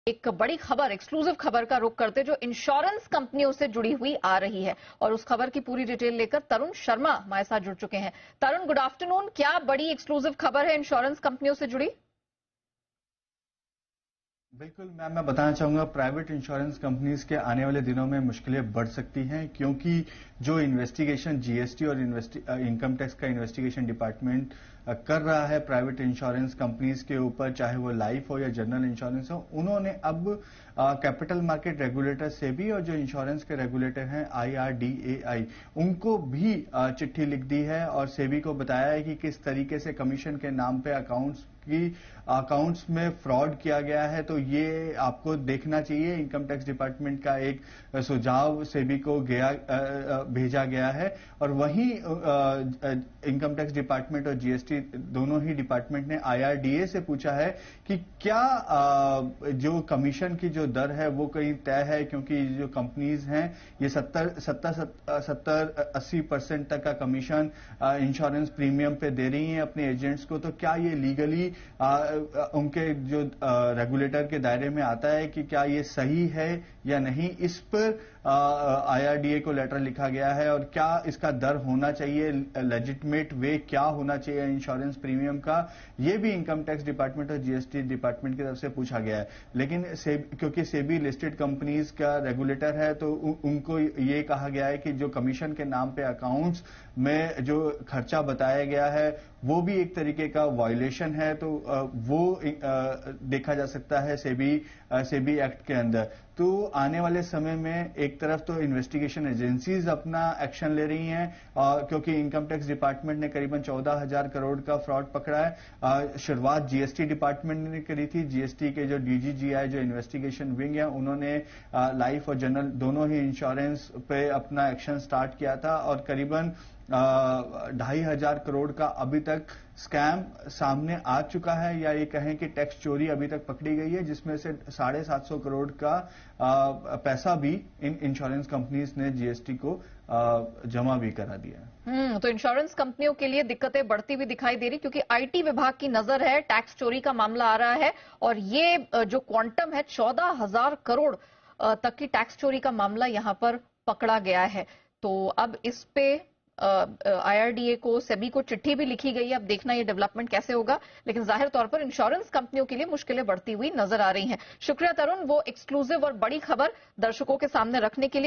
एक बड़ी खबर, एक्सक्लूसिव खबर का रुख करते जो इंश्योरेंस कंपनियों से जुड़ी हुई आ रही है और उस खबर की पूरी डिटेल लेकर तरुण शर्मा हमारे साथ जुड़ चुके हैं। तरुण, गुड आफ्टरनून। क्या बड़ी एक्सक्लूसिव खबर है इंश्योरेंस कंपनियों से जुड़ी? बिल्कुल मैम, मैं बताना चाहूंगा प्राइवेट इंश्योरेंस कंपनीज के आने वाले दिनों में मुश्किलें बढ़ सकती हैं, क्योंकि जो इन्वेस्टिगेशन जीएसटी और इनकम टैक्स का इन्वेस्टिगेशन डिपार्टमेंट कर रहा है प्राइवेट इंश्योरेंस कंपनीज के ऊपर, चाहे वो लाइफ हो या जनरल इंश्योरेंस हो, उन्होंने अब कैपिटल मार्केट रेगुलेटर सेबी और जो इंश्योरेंस के रेगुलेटर हैं IRDAI, उनको भी चिट्ठी लिख दी है और सेबी को बताया है कि किस तरीके से कमीशन के नाम पे अकाउंट्स में फ्रॉड किया गया है। तो ये आपको देखना चाहिए। इनकम टैक्स डिपार्टमेंट का एक सुझाव सेबी को भेजा गया है और वहीं इनकम टैक्स डिपार्टमेंट और जीएसटी दोनों ही डिपार्टमेंट ने IRDA से पूछा है कि क्या जो कमीशन की जो दर है वो कहीं तय है, क्योंकि जो कंपनीज हैं ये 70-80% तक का कमीशन इंश्योरेंस प्रीमियम पे दे रही हैं अपने एजेंट्स को। तो क्या ये लीगली उनके जो रेगुलेटर के दायरे में आता है कि क्या ये सही है या नहीं, इस पर IRDA को लेटर लिखा गया है। और क्या इसका दर होना चाहिए, लेजिटिमेट वे क्या होना चाहिए इंश्योरेंस प्रीमियम का, ये भी इनकम टैक्स डिपार्टमेंट और जीएसटी डिपार्टमेंट की तरफ से पूछा गया है। लेकिन क्योंकि सेबी लिस्टेड कंपनीज का रेगुलेटर है, तो उनको ये कहा गया है कि जो कमीशन के नाम पे अकाउंट्स में जो खर्चा बताया गया है वो भी एक तरीके का वायलेशन है। तो वो देखा जा सकता है सेबी एक्ट के अंदर। तो आने वाले समय में एक तरफ तो इन्वेस्टिगेशन एजेंसीज अपना एक्शन ले रही हैं, क्योंकि इनकम टैक्स डिपार्टमेंट ने करीबन 14,000 करोड़ का फ्रॉड पकड़ा है। शुरुआत जीएसटी डिपार्टमेंट ने करी थी। जीएसटी के जो DGGI जो इन्वेस्टिगेशन विंग है, उन्होंने लाइफ और जनरल दोनों ही इंश्योरेंस पे अपना एक्शन स्टार्ट किया था और करीबन 2,500 करोड़ का अभी तक स्कैम सामने आ चुका है, या ये कहें कि टैक्स चोरी अभी तक पकड़ी गई है, जिसमें से 750 करोड़ का पैसा भी इन इंश्योरेंस कंपनीज ने जीएसटी को जमा भी करा दिया है। तो इंश्योरेंस कंपनियों के लिए दिक्कतें बढ़ती हुई दिखाई दे रही, क्योंकि IT विभाग की नजर है, टैक्स चोरी का मामला आ रहा है और ये जो क्वांटम है 14,000 करोड़ तक की टैक्स चोरी का मामला यहां पर पकड़ा गया है। तो अब इस पे IRDA को, सेबी को चिट्ठी भी लिखी गई है। अब देखना ये डेवलपमेंट कैसे होगा, लेकिन जाहिर तौर पर इंश्योरेंस कंपनियों के लिए मुश्किलें बढ़ती हुई नजर आ रही हैं। शुक्रिया तरुण, वो एक्सक्लूसिव और बड़ी खबर दर्शकों के सामने रखने के लिए।